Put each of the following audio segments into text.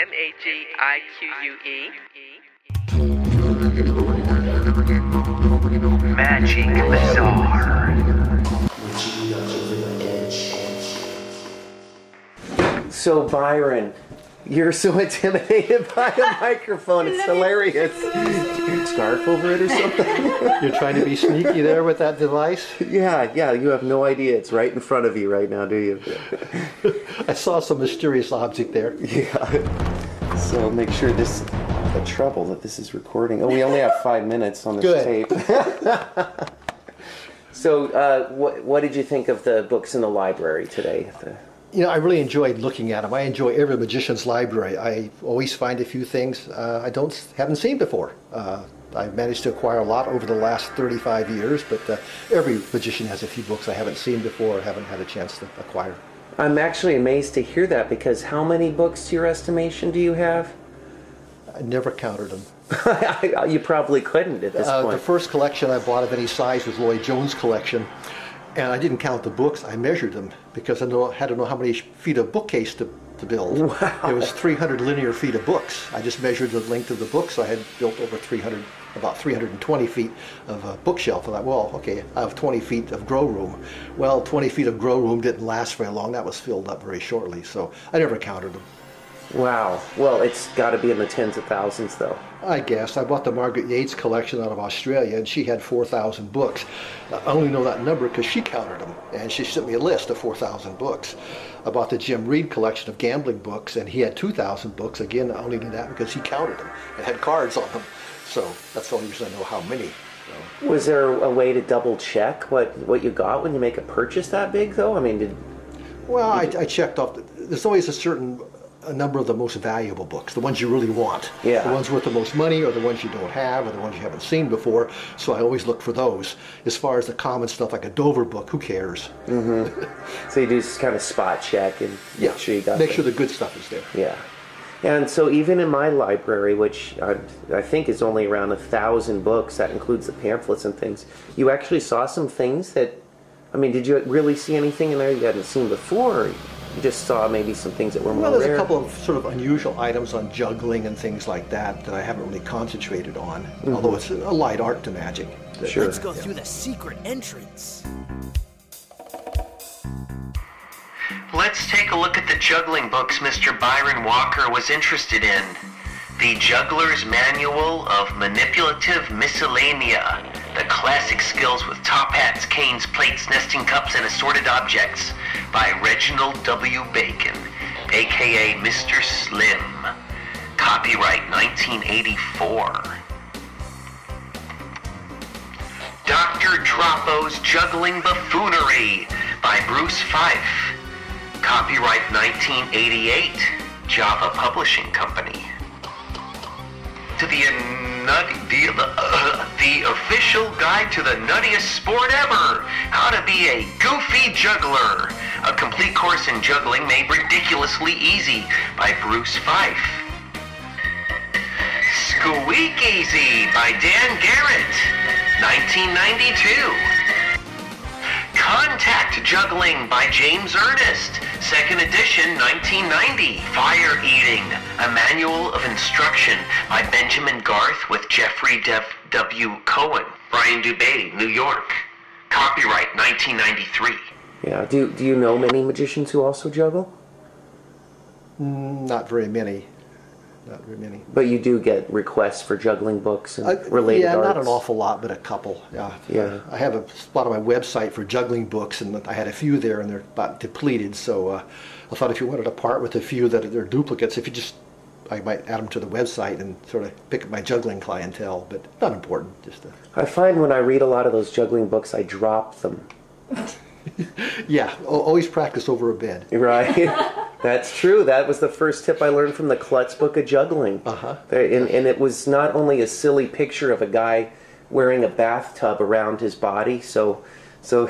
Magique. Magic Bizarre. Majinga Over the Edge. So Byron, you're so intimidated by a microphone. It's hilarious. Scarf over it or something? You're trying to be sneaky there with that device? Yeah, you have no idea. It's right in front of you right now, do you? I saw some mysterious object there. Yeah. So make sure this, the trouble that this is recording. Oh, we only have 5 minutes on this tape. So what did you think of the books in the library today? You know, I really enjoyed looking at them. I enjoy every magician's library. I always find a few things I haven't seen before. I've managed to acquire a lot over the last 35 years, but every magician has a few books I haven't seen before or haven't had a chance to acquire. I'm actually amazed to hear that, because how many books to your estimation do you have? I never counted them. You probably couldn't at this point. The first collection I bought of any size was Lloyd Jones' collection. And I didn't count the books, I measured them, because I had to know how many feet of bookcase to build. Wow. It was 300 linear feet of books. I just measured the length of the books. I had built over about 320 feet of a bookshelf. I thought, well, okay, I have 20 feet of grow room. Well, 20 feet of grow room didn't last very long. That was filled up very shortly, so I never counted them. Wow. Well, it's got to be in the tens of thousands, though. I guess. I bought the Margaret Yates collection out of Australia, and she had 4,000 books. I only know that number because she counted them, and she sent me a list of 4,000 books. I bought the Jim Reed collection of gambling books, and he had 2,000 books. Again, I only knew that because he counted them and had cards on them. So that's the only reason I know how many. So. Was there a way to double check what you got when you make a purchase that big, though? I mean, Well, I checked off. There's always a number of the most valuable books, the ones you really want. Yeah. The ones worth the most money, or the ones you don't have, or the ones you haven't seen before. So I always look for those. As far as the common stuff like a Dover book, who cares? Mm-hmm. So you do just kind of spot check and make sure you got make sure the good stuff is there. Yeah. And so even in my library, which I think is only around 1,000 books, that includes the pamphlets and things, you actually saw some things that, I mean, did you really see anything in there you hadn't seen before? You just saw maybe some things that were more Well, there's rare? a couple of sort of unusual items on juggling and things like that I haven't really concentrated on, although it's a light art to magic. Sure. Let's go through the secret entrance. Let's take a look at the juggling books Mr. Byron Walker was interested in. The Juggler's Manual of Manipulative Miscellanea. The Classic Skills with Top Hats, Canes, Plates, Nesting Cups, and Assorted Objects by Reginald W. Bacon, a.k.a. Mr. Slim. Copyright 1984. Dr. Droppo's Juggling Buffoonery by Bruce Fife. Copyright 1988. Java Publishing Company. To the official guide to the nuttiest sport ever, how to be a goofy juggler, a complete course in juggling made ridiculously easy by Bruce Fife. Squeak Easy by Dan Garrett, 1992. Contact Juggling by James Ernest, 2nd edition, 1990. Fire Eating, a manual of instruction by Benjamin Garth with Jeffrey W. Cohen, Brian Dubay, New York. Copyright 1993. Yeah. Do you know many magicians who also juggle? Not very many. Not very many. But you do get requests for juggling books and related arts? Yeah, not an awful lot, but a couple. Yeah. I have a spot on my website for juggling books, and I had a few there, and they're about depleted. So I thought if you wanted to part with a few that are duplicates, I might add them to the website and sort of pick up my juggling clientele, but not important. I find when I read a lot of those juggling books, I drop them. Yeah, always practice over a bed. Right. That's true. That was the first tip I learned from the Klutz Book of Juggling. And it was not only a silly picture of a guy wearing a bathtub around his body, so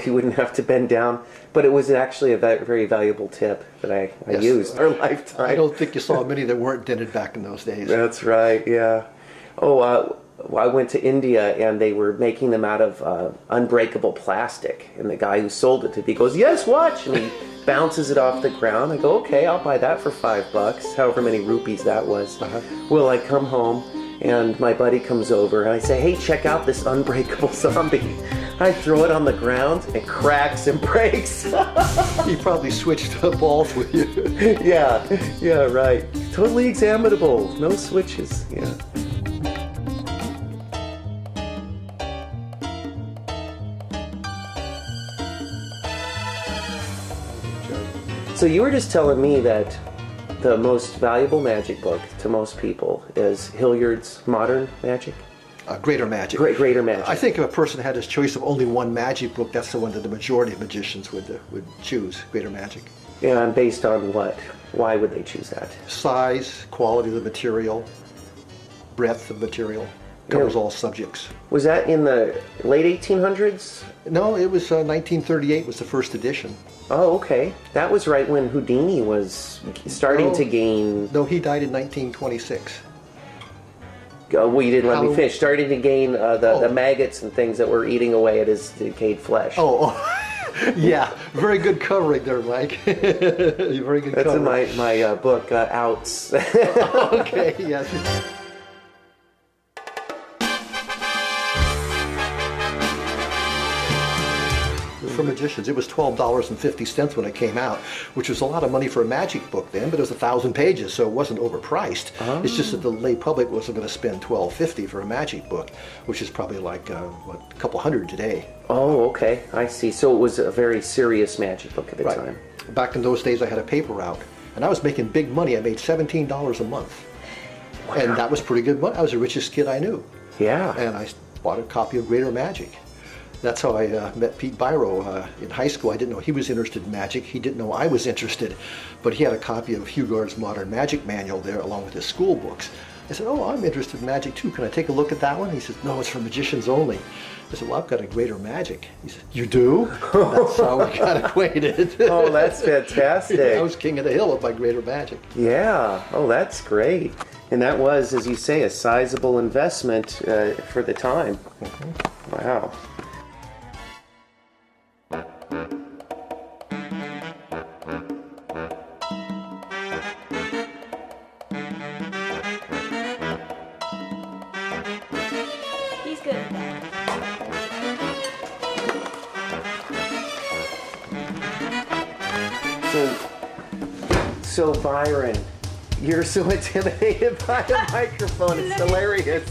he wouldn't have to bend down, but it was actually a very valuable tip that I used in our lifetime. I don't think you saw many that weren't dented back in those days. That's right, yeah. Oh, I went to India and they were making them out of unbreakable plastic. And the guy who sold it to me goes, "Yes, watch!" And he bounces it off the ground. I go, "Okay, I'll buy that for $5, however many rupees that was." Well, I come home and my buddy comes over and I say, "Hey, check out this unbreakable zombie." I throw it on the ground, it cracks and breaks. He probably switched balls with you. Yeah, right. Totally examinable, no switches, yeah. So you were just telling me that the most valuable magic book to most people is Hilliard's Modern Magic? Greater Magic. Greater Magic. I think if a person had his choice of only one magic book, that's the one that the majority of magicians would choose, Greater Magic. Yeah, and based on what? Why would they choose that? Size, quality of the material, breadth of material, covers all subjects. Was that in the late 1800s? No, it was 1938 was the first edition. Oh, okay. That was right when Houdini was starting to gain... No, he died in 1926. Well, you didn't let me finish. Starting to gain the maggots and things that were eating away at his decayed flesh. Yeah. Very good covering there, Mike. Very good That's covering. in my book, Outs. Okay, yes. For magicians, it was $12.50 when it came out, which was a lot of money for a magic book then, but it was 1,000 pages, so it wasn't overpriced. It's just that the lay public wasn't going to spend $12.50 for a magic book, which is probably like a couple hundred today. Oh, okay. I see. So it was a very serious magic book at the time. Back in those days, I had a paper route, and I was making big money. I made $17 a month. Wow. And that was pretty good money. I was the richest kid I knew. Yeah. And I bought a copy of Greater Magic. That's how I met Pete Byro in high school. I didn't know he was interested in magic. He didn't know I was interested, but he had a copy of Hugard's Modern Magic Manual there along with his school books. I said, "Oh, I'm interested in magic too. Can I take a look at that one?" He said, "No, it's for magicians only." I said, "Well, I've got a Greater Magic." He said, "You do?" That's how we got acquainted. Oh, that's fantastic. I was king of the hill with my Greater Magic. Yeah. Oh, that's great. And that was, as you say, a sizable investment for the time. Wow. He's good at that. So Byron, you're so intimidated by a microphone. It's hilarious.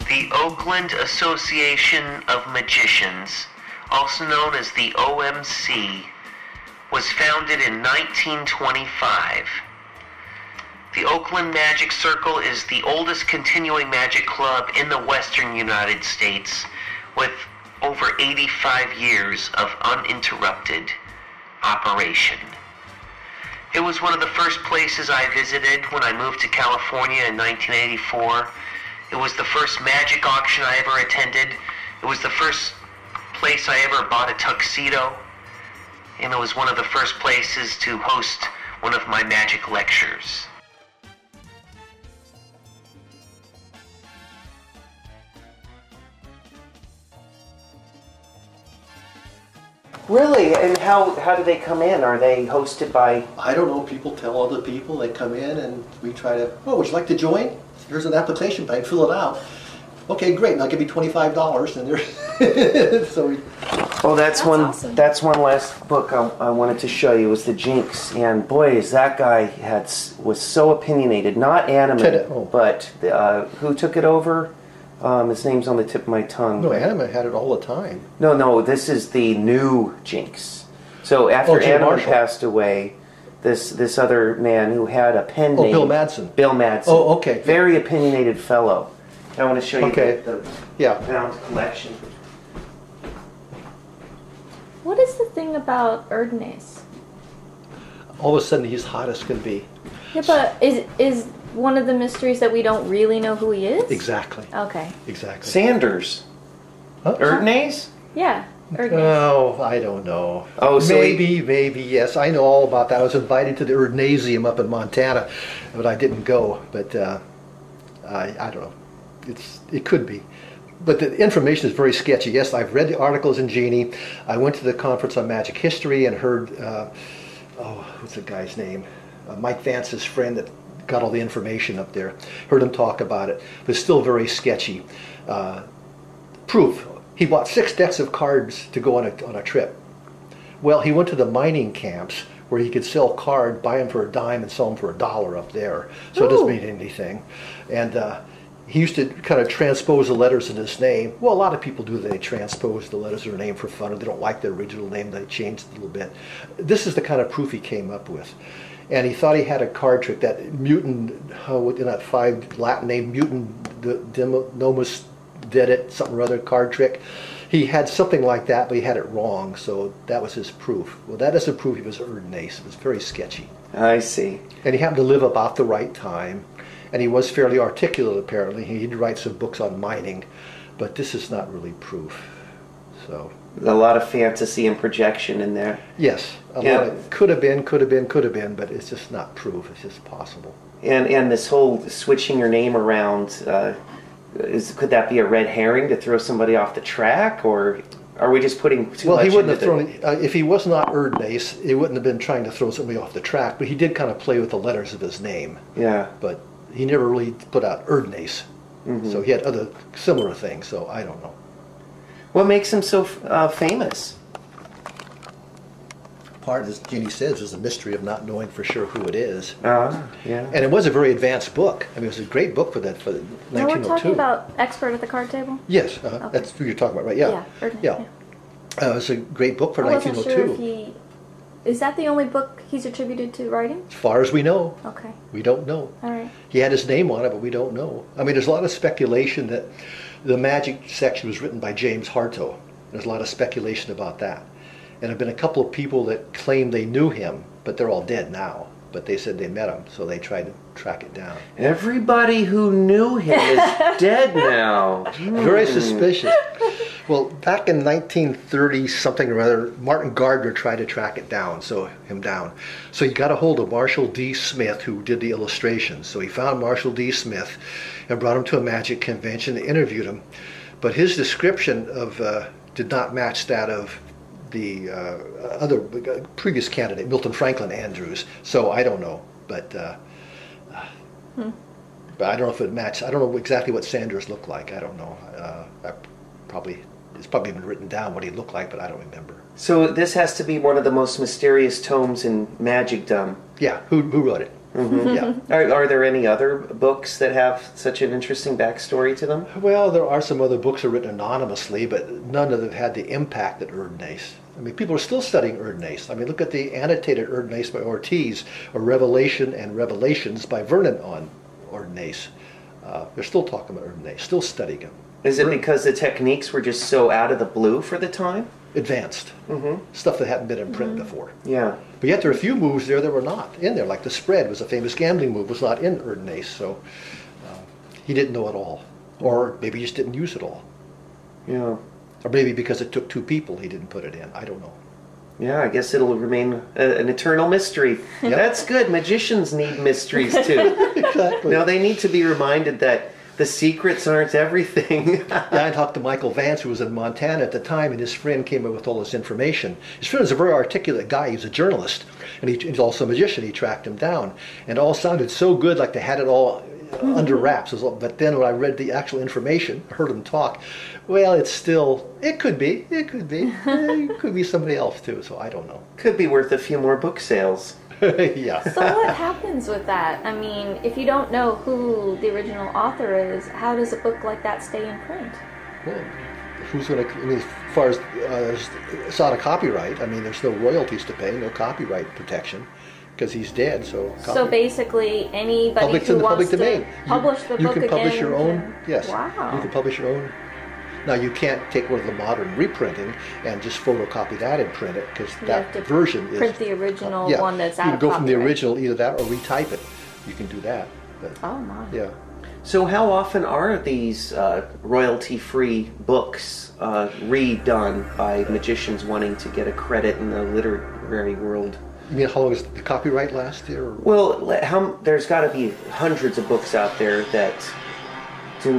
The Oakland Association of Magicians, also known as the OMC, was founded in 1925. The Oakland Magic Circle is the oldest continuing magic club in the western United States, with over 85 years of uninterrupted operation. It was one of the first places I visited when I moved to California in 1984. It was the first magic auction I ever attended. It was the first place I ever bought a tuxedo. And it was one of the first places to host one of my magic lectures. Really? And how do they come in? Are they hosted by... I don't know. People tell other people. They come in and we try to, "Oh, would you like to join? Here's an application bank. Fill it out." "Okay, great. And I'll give you $25." And there's so we. Oh, that's one. Awesome. That's one last book I wanted to show you. Was the Jinx, and boy, is that guy was so opinionated. Not Anima, but who took it over? His name's on the tip of my tongue. No, Anima had it all the time. No. This is the new Jinx. So after Anima passed away, this other man who had a pen name. Bill Madsen. Bill Madsen. Oh, okay. Very opinionated fellow. I want to show you the Yeah. bound collection. What is the thing about Erdnase? All of a sudden, he's hot as can be. Yeah, but is one of the mysteries that we don't really know who he is? Exactly. Okay. Exactly. Sanders. Huh? Erdnase? Yeah. Oh, I don't know. Oh, so maybe, yes. I know all about that. I was invited to the Erdnasium up in Montana, but I didn't go. But I don't know. It could be. But the information is very sketchy. Yes, I've read the articles in Genie. I went to the conference on magic history and heard, what's the guy's name? Mike Vance's friend that got all the information up there. Heard him talk about it. But it's still very sketchy. Proof. He bought 6 decks of cards to go on a trip. Well, he went to the mining camps where he could sell cards, buy them for a dime and sell them for $1 up there. So it doesn't mean anything. And he used to kind of transpose the letters in his name. Well, a lot of people do. They transpose the letters of their name for fun, or they don't like their original name, they change it a little bit. This is the kind of proof he came up with. And he thought he had a card trick, that mutant, in that 5 Latin name, mutant nomus dedit, something or other card trick. He had something like that, but he had it wrong, so that was his proof. Well, that doesn't prove he was Erdnase. It was very sketchy. I see. And he happened to live about the right time, and he was fairly articulate, apparently. He'd write some books on mining, but this is not really proof. So a lot of fantasy and projection in there. Yes, a lot of could have been, but it's just not proof. It's just possible. And this whole switching your name around, could that be a red herring to throw somebody off the track, or are we just putting too much? Well, he wouldn't have into thrown. If he was not Erdnase, it wouldn't have been trying to throw somebody off the track. But he did kind of play with the letters of his name. Yeah. But he never really put out Erdnase. So he had other similar things. So I don't know. What makes him so famous? Part, as Jeannie says, is the mystery of not knowing for sure who it is. Yeah. And it was a very advanced book. I mean, it was a great book for 1902. Now we're talking about Expert at the Card Table? Yes, Okay. that's who you're talking about, right? Yeah. Yeah. It was a great book for I wasn't 1902. sure if is that the only book he's attributed to writing? As far as we know. Okay. We don't know. All right. He had his name on it, but we don't know. I mean, there's a lot of speculation that the magic section was written by James Harto. There's a lot of speculation about that. And there have been a couple of people that claim they knew him, but they're all dead now. But they said they met him, so they tried to track it down. Everybody who knew him is dead now. Very suspicious. Well, back in 1930 something or other, Martin Gardner tried to track it down, so he got a hold of Marshall D. Smith, who did the illustrations. So he found Marshall D. Smith and brought him to a magic convention, interviewed him. But his description of did not match that of the other previous candidate, Milton Franklin Andrews. So I don't know, but I don't know if it matched. I don't know exactly what Sanders looked like. I don't know. It's probably been written down what he looked like, but I don't remember. So this has to be one of the most mysterious tomes in magicdom. Yeah, who wrote it? Yeah. Are there any other books that have such an interesting backstory to them? Well, there are some other books that are written anonymously, but none of them had the impact that Erdnase. I mean, people are still studying Erdnase. I mean, look at the annotated Erdnase by Ortiz, or Revelation and Revelations by Vernon on Erdnase. They're still talking about Erdnase, still studying them. Is it because the techniques were just so out of the blue for the time? Advanced. Stuff that hadn't been in print before. Yeah. But yet there are a few moves there that were not in there, like the spread was a famous gambling move, was not in Erdnase, so he didn't know it all. Or maybe he just didn't use it all. Yeah. Or maybe because it took 2 people he didn't put it in. I don't know. Yeah, I guess it'll remain an eternal mystery. Yep. That's good. Magicians need mysteries too. Exactly. Now they need to be reminded that the secrets aren't everything. Yeah, I talked to Michael Vance, who was in Montana at the time, and his friend came up with all this information. His friend is a very articulate guy. He's a journalist, and he's also a magician. He tracked him down, and it all sounded so good, like they had it all under wraps. But then when I read the actual information, heard him talk, well, it could be. It could be somebody else too, so I don't know. Could be worth a few more book sales. Yeah. So what happens with that? I mean, if you don't know who the original author is, how does a book like that stay in print? Well, who's going to, I mean, as far as it's not a copyright, I mean, there's no royalties to pay, no copyright protection, because he's dead, so... So basically, anybody who wants to publish the book again... You can publish your own, yes. Wow. You can publish your own. Now, you can't take one of the modern reprinting and just photocopy that and print it, because that version is... print the original one that's out of You can go from the copyright. original, either that or retype it. You can do that. But, oh, my. yeah. So how often are these royalty-free books redone by magicians wanting to get a credit in the literary world? You mean how long does the copyright last here? Well, there's got to be hundreds of books out there that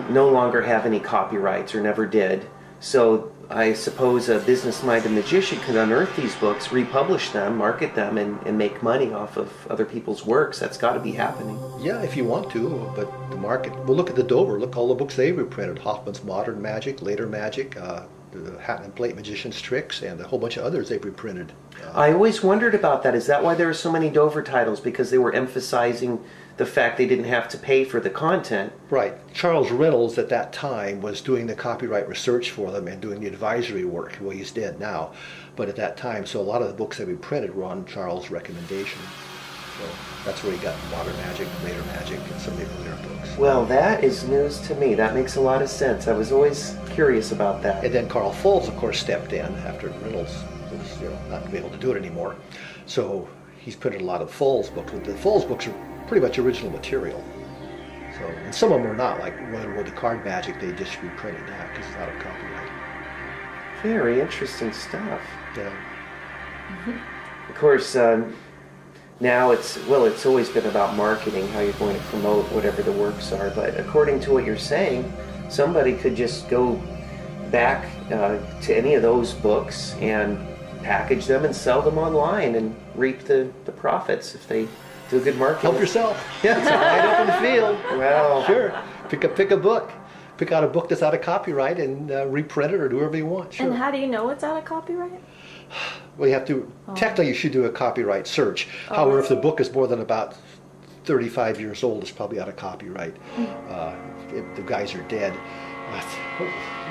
no longer have any copyrights or never did. So I suppose a business-minded magician could unearth these books, republish them, market them, and make money off of other people's works. That's got to be happening. Yeah, if you want to, but the market... Well, look at the Dover. Look all the books they reprinted. Hoffman's Modern Magic, Later Magic, the Hat and Plate Magician's Tricks, and a whole bunch of others they've reprinted. I always wondered about that. Is that why there are so many Dover titles? Because they were emphasizing the fact they didn't have to pay for the content. Right. Charles Reynolds at that time was doing the copyright research for them and doing the advisory work. Well, he's dead now. But at that time, so a lot of the books that we printed were on Charles' recommendation. So that's where he got Modern Magic, Later Magic, and some of the earlier books. Well, that is news to me. That makes a lot of sense. I was always curious about that. And then Carl Folds, of course, stepped in after Reynolds was not to be able to do it anymore. So he's printed a lot of Folds books. The Folds books are pretty much original material. So, and some of them are not, like Royal Wood, the Card Magic, they just reprinted that because it's out of copyright. Very interesting stuff. Yeah. Of course, now it's always been about marketing, how you're going to promote whatever the works are. But according to what you're saying, somebody could just go back to any of those books and package them and sell them online and reap the profits if they do good marketing. Help yourself. Yeah, it's a wide open field. Well, sure. Pick a book. Pick out a book that's out of copyright and reprint it or do whatever you want. Sure. And how do you know it's out of copyright? Well, you have to, technically you should do a copyright search. However, if the book is more than about 35 years old, it's probably out of copyright. If the guys are dead.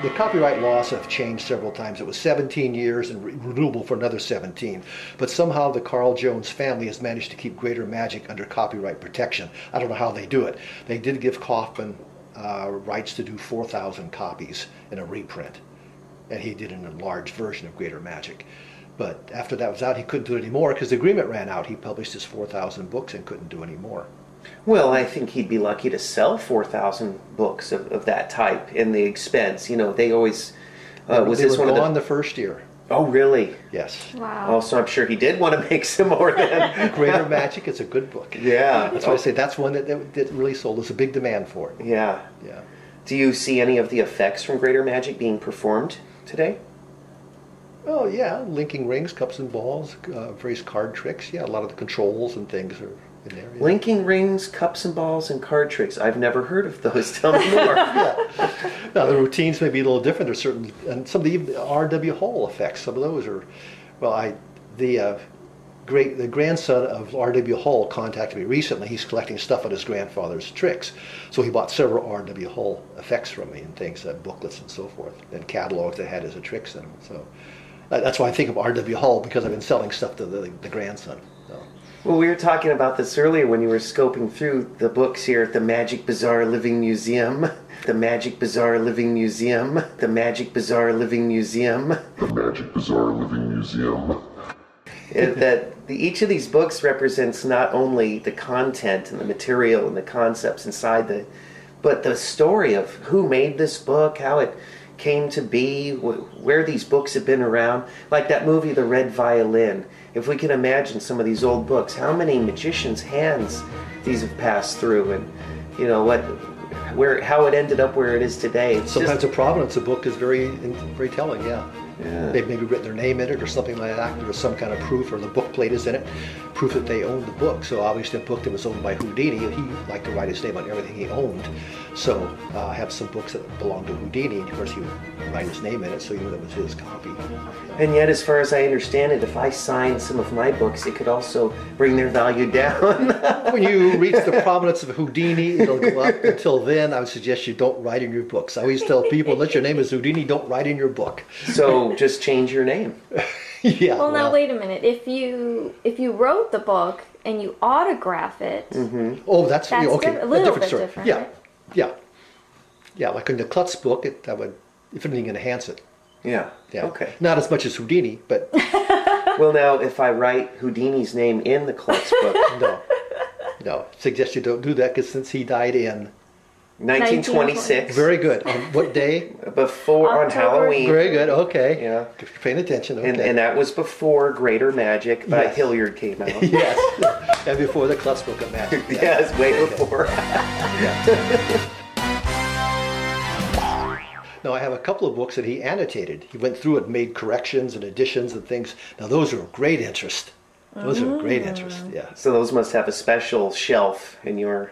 The copyright laws have changed several times. It was 17 years and renewable for another 17. But somehow the Carl Jones family has managed to keep Greater Magic under copyright protection. I don't know how they do it. They did give Kaufman rights to do 4,000 copies in a reprint. And he did an enlarged version of Greater Magic. But after that was out, he couldn't do it anymore because the agreement ran out. He published his 4,000 books and couldn't do any more. Well, I think he'd be lucky to sell 4,000 books of that type in the expense. You know, they always... was they this were one gone of the first year. Oh, really? Yes. Wow. Also, I'm sure he did want to make some more then. Greater Magic is a good book. Yeah. That's why I say that's one that really sold. There's a big demand for it. Yeah. Yeah. Do you see any of the effects from Greater Magic being performed today? Oh, yeah. Linking rings, cups and balls, various card tricks. Yeah, a lot of the controls and things are in there. Yeah. Linking rings, cups and balls, and card tricks. I've never heard of those. Tell me more. Yeah. Now, the routines may be a little different. There's certain, and some of the R.W. Hall effects, some of those are, well, the grandson of R.W. Hall contacted me recently. He's collecting stuff on his grandfather's tricks. So he bought several R.W. Hall effects from me and things, booklets and so forth, and catalogs that had his tricks in them. So that's why I think of R.W. Hall, because I've been selling stuff to the grandson. So. Well, we were talking about this earlier when you were scoping through the books here at the Magic Bazaar Living Museum. The Magic Bazaar Living Museum. The Magic Bazaar Living Museum. The Magic Bazaar Living Museum. Each of these books represents not only the content and the material and the concepts inside but the story of who made this book, how it came to be, where these books have been around. Like that movie, The Red Violin. If we can imagine some of these old books, how many magicians' hands these have passed through, and you know how it ended up where it is today. Sometimes the provenance of a book is very telling. Yeah. Yeah. They've maybe written their name in it or something like that. There was some kind of proof, or the book plate is in it, proof that they owned the book. So obviously the book that was owned by Houdini, he liked to write his name on everything he owned. So I have some books that belong to Houdini, and of course he would write his name in it, so you knew that was his copy. And yet, as far as I understand it, if I sign some of my books, it could also bring their value down. When you reach the provenance of Houdini, it'll go up. Until then, I would suggest you don't write in your books. I always tell people, unless your name is Houdini, don't write in your book. So just change your name. Yeah. Well, now wait a minute. If you wrote the book and you autograph it, Oh, that's okay. a little different bit story. different. Yeah, Right? yeah. Like in the Klutz book, that would, if anything, enhance it. Yeah. Yeah. Okay. Not as much as Houdini, but Well, now, if I write Houdini's name in the Klutz book... no. Suggest you don't do that, because since he died in 1926. Very good. On what day? Before on October. Halloween. Very good. Okay. Yeah. If you're paying attention. Okay. And that was before Greater Magic by Yes. Hilliard came out. Yes. And before the Klutz Book of Magic. Yeah. Yes, way before. Now, I have a couple of books that he annotated. He went through it, made corrections and additions and things. Now, those are of great interest. Those are of great interest, yeah. So those must have a special shelf in your...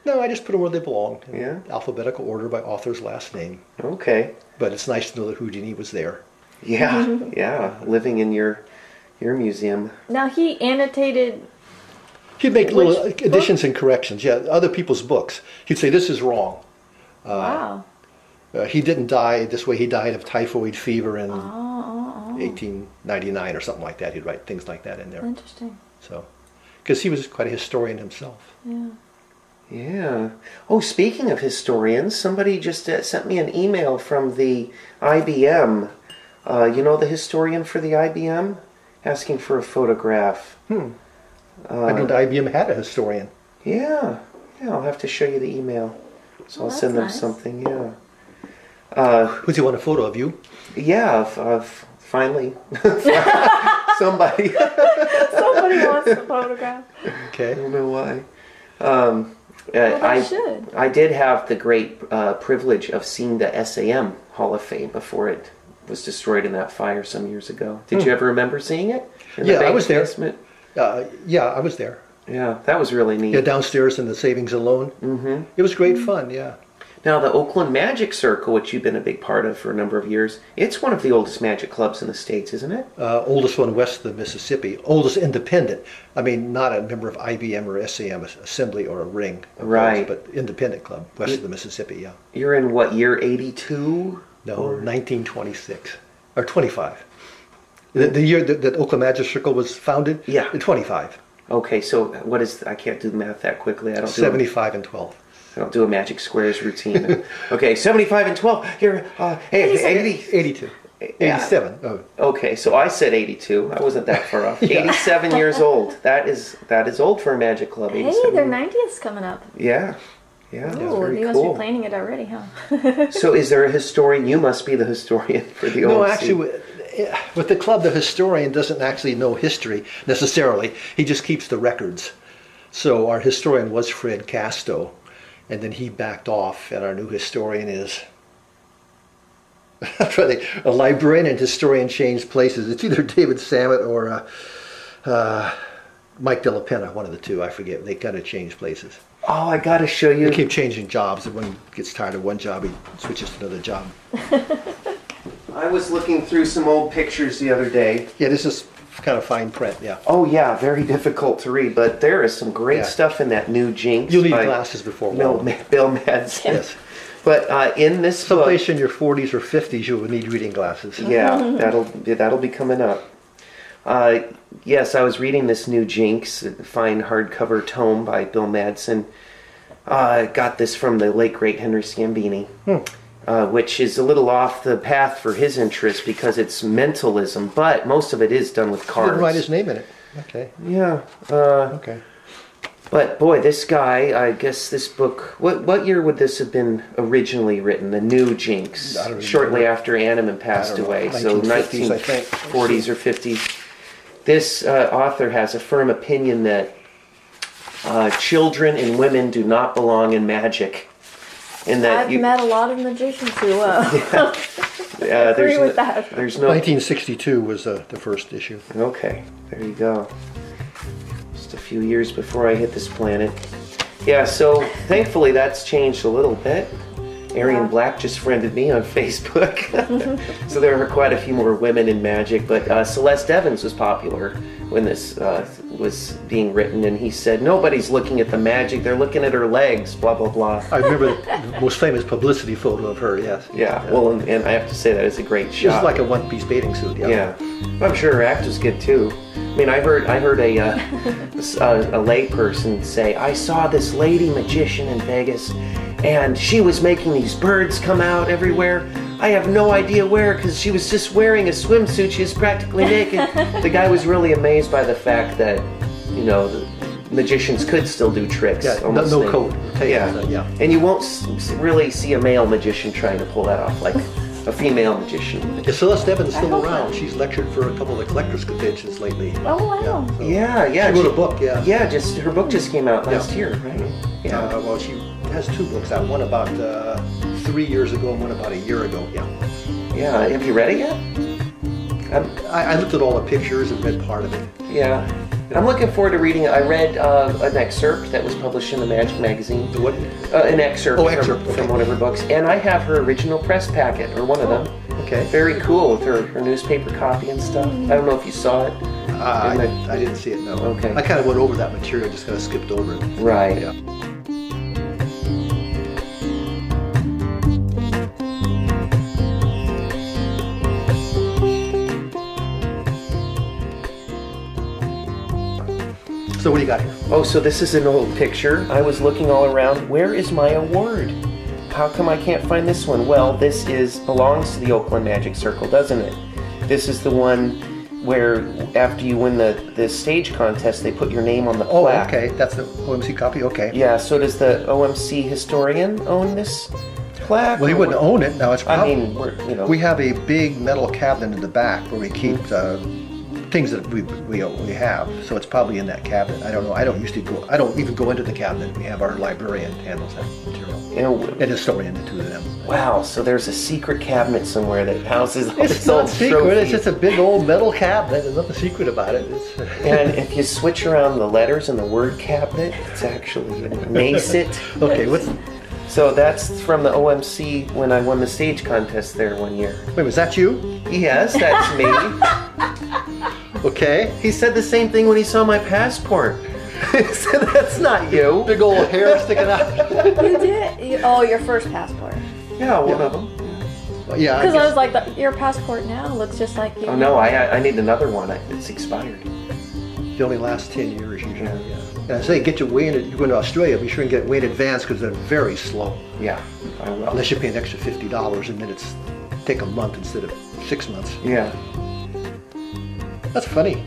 No, I just put them where they belong. In Yeah. alphabetical order by author's last name. Okay. But it's nice to know that Houdini was there. Yeah, yeah. Living in your museum. Now he annotated. He'd make little Which additions and corrections. Yeah, other people's books. He'd say, this is wrong. Wow. He didn't die this way. He died of typhoid fever in 1899 or something like that. He'd write things like that in there. Interesting. So, because he was quite a historian himself. Yeah. Yeah. Oh, speaking of historians, somebody just sent me an email from the IBM. You know the historian for the IBM? Asking for a photograph. I know the IBM had a historian. Yeah. Yeah, I'll have to show you the email. So I'll that's send them nice. something, yeah. Who's he want a photo of you? Yeah, finally. Somebody. Somebody wants the photograph. I Okay. don't know why. They should. I did have the great privilege of seeing the SAM Hall of Fame before it was destroyed in that fire some years ago. Did you ever remember seeing it? In the Yeah, I bank was there. basement? Yeah, I was there. Yeah, that was really neat. Yeah, downstairs in the savings and loan. Mm-hmm. It was great fun, yeah. Now, the Oakland Magic Circle, which you've been a big part of for a number of years, it's one of the oldest magic clubs in the States, isn't it? Oldest one west of the Mississippi. Oldest independent. I mean, not a member of IBM or SAM assembly or a ring. Of Right. those, but independent club west of the Mississippi, yeah. You're in what, year 82? No, 1926. Or 25. The year that Oakland Magic Circle was founded? Yeah. 25. Okay, so what is, I can't do the math that quickly. I don't do 75 and 12. I don't do a Magic Squares routine. Okay, 75 and 12. Here, hey, 80. 82. Yeah. 87. Oh. Okay, so I said 82. I wasn't that far off. 87 years old. That is old for a Magic Club. Hey, 87. their 90th coming up. Yeah. Yeah, Ooh, very you must cool. be planning it already, huh? So is there a historian? You must be the historian for the No, OC. actually, with the club, the historian doesn't actually know history necessarily. He just keeps the records. So our historian was Fred Casto, and then he backed off, and our new historian is a librarian and historian changed places. It's either David Samet or Mike Della Penna, one of the two. I forget. They kind of changed places. Oh, I got to show you. They keep changing jobs, and when he gets tired of one job, he switches to another job. I was looking through some old pictures the other day. Yeah, this is kind of fine print, yeah. Oh yeah, very difficult to read, but there is some great Yeah. stuff in that new Jinx. You'll need by glasses before Bill long. Madsen. Yes. But in this book, Someplace in your 40s or 50s, you will need reading glasses. yeah, that'll be coming up. Yes, I was reading this new Jinx, a fine hardcover tome by Bill Madsen. Got this from the late great Henry Scambini, which is a little off the path for his interest because it's mentalism, but most of it is done with He cards. didn't write his name in it. Okay. Yeah. Okay. But boy, this guy, I guess this book, what year would this have been originally written? The new Jinx, I don't even shortly know. after Animan passed I don't know, away, so 1950s, I think. 1940s or 50s. This author has a firm opinion that children and women do not belong in magic, and that I've met a lot of magicians who agree with that. There's no 1962 was the first issue. Okay, there you go. Just a few years before I hit this planet. Yeah, so thankfully that's changed a little bit. Arian Black just friended me on Facebook. So there are quite a few more women in magic, but Celeste Evans was popular when this was being written, and he said, nobody's looking at the magic, they're looking at her legs, blah, blah, blah. I remember the most famous publicity photo of her, yes. Yeah, well, and I have to say that is a great She was shot. like a one-piece bathing suit, yeah. Yeah, I'm sure her act was good too. I mean, I heard a lay person say, I saw this lady magician in Vegas, and she was making these birds come out everywhere. I have no idea where, because she was just wearing a swimsuit. She was practically naked. The guy was really amazed by the fact that, you know, magicians could still do tricks. Yeah, almost no like- coat. Yeah. And you won't really see a male magician trying to pull that off like a female magician. Yeah, Celeste Evans is I still hope around. so. She's lectured for a couple of the collectors' conventions lately. Oh wow. So Yeah. She wrote a book, yeah. Yeah, just her book just came out last Yeah. year, right? Yeah. Well, she has 2 books out. One about 3 years ago and one about a year ago. Yeah. Yeah. Have you read it yet? I looked at all the pictures and read part of it. Yeah. I'm looking forward to reading it. I read an excerpt that was published in the Magic magazine. The what? An excerpt, Excerpt, from okay. one of her books. And I have her original press packet, or one of them. Okay. Very cool with her newspaper copy and stuff. I don't know if you saw it. I didn't see it, no. Okay. I kind of went over that material, just kind of skipped over it. Right. Yeah. So what do you got here? Oh, so this is an old picture. I was looking all around. Where is my award? How come I can't find this one? Well, this belongs to the Oakland Magic Circle, doesn't it? This is the one where after you win the stage contest, they put your name on the Oh, plaque. okay. That's the OMC copy? Okay. Yeah, so does the OMC historian own this plaque? Well, he wouldn't own it. Now it's I probably... mean, We have a big metal cabinet in the back where we keep things that we have. So it's probably in that cabinet. I don't know. I don't even go into the cabinet. We have our librarian handles that material. And historian, the 2 of them. Wow, so there's a secret cabinet somewhere that houses all It's this not old secret. trophies. It's just a big old metal cabinet. There's nothing secret about it. And if you switch around the letters in the word cabinet, it's actually Macet. Okay, what's... So that's from the OMC when I won the stage contest there one year. Wait, was that you? Yes, that's me. Okay. He said the same thing when he saw my passport. He said, that's not you. Big old hair sticking out. You did? Your first passport. Yeah, one of them. Yeah. Because I was like, your passport now looks just like you. Oh no, I need another one. It's expired. They only last 10 years usually. Yeah. And I say, get your way in. You're going to Australia. Be sure and get way in advance because they're very slow. Yeah, I will. Unless you pay an extra $50 and then it's take a month instead of 6 months. Yeah. That's funny.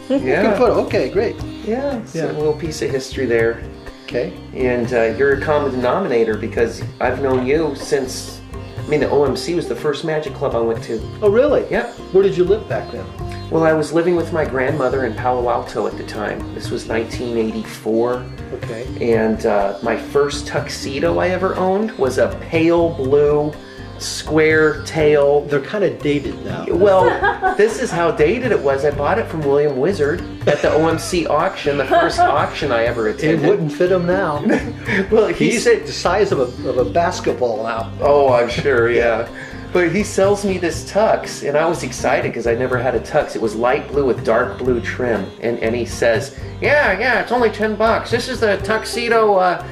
Yeah. Good photo. Okay, great. Yeah, so Yeah. a little piece of history there. Okay. And you're a common denominator because I've known you since, the OMC was the first magic club I went to. Oh, really? Yep. Where did you live back then? Well, I was living with my grandmother in Palo Alto at the time. This was 1984. Okay. And my first tuxedo I ever owned was a pale blue square tail. They're kind of dated now. Well, this is how dated it was. I bought it from William Wizard at the OMC auction, the first auction I ever It attended. wouldn't fit him now. Well, he He's said, the size of a basketball now. oh, I'm sure, yeah. But he sells me this tux, and I was excited because I never had a tux. It was light blue with dark blue trim. And he says, yeah, it's only $10. This is the tuxedo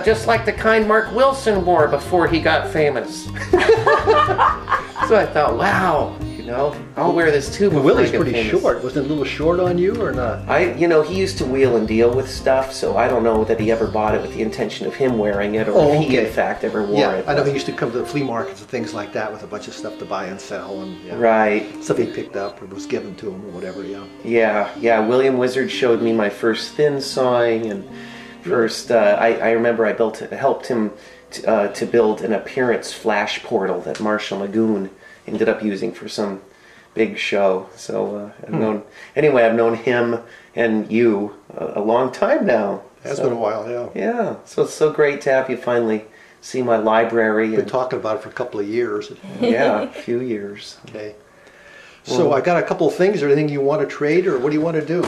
just like the kind Mark Wilson wore before he got famous. So I thought, wow, I'll wear this too before Willie's I get pretty famous. short. Was it a little short on you or not? He used to wheel and deal with stuff, so I don't know that he ever bought it with the intention of him wearing it, or Oh, if he okay. in fact ever wore Yeah, it. I know he used to come to the flea markets and things like that with a bunch of stuff to buy and sell, and Right. stuff he picked up or was given to him or whatever. Yeah. Yeah. William Wizard showed me my first thin sawing, and first I remember I helped him to build an appearance flash portal that Marshall Magoon ended up using for some big show. So I've known him and you a long time now. It's been a while, yeah. Yeah. So it's so great to have you finally see my library. Been And, talking about it for a couple of years. yeah, a few years. Okay. So I got a couple of things. Is there anything you want to trade, or what do you want to do?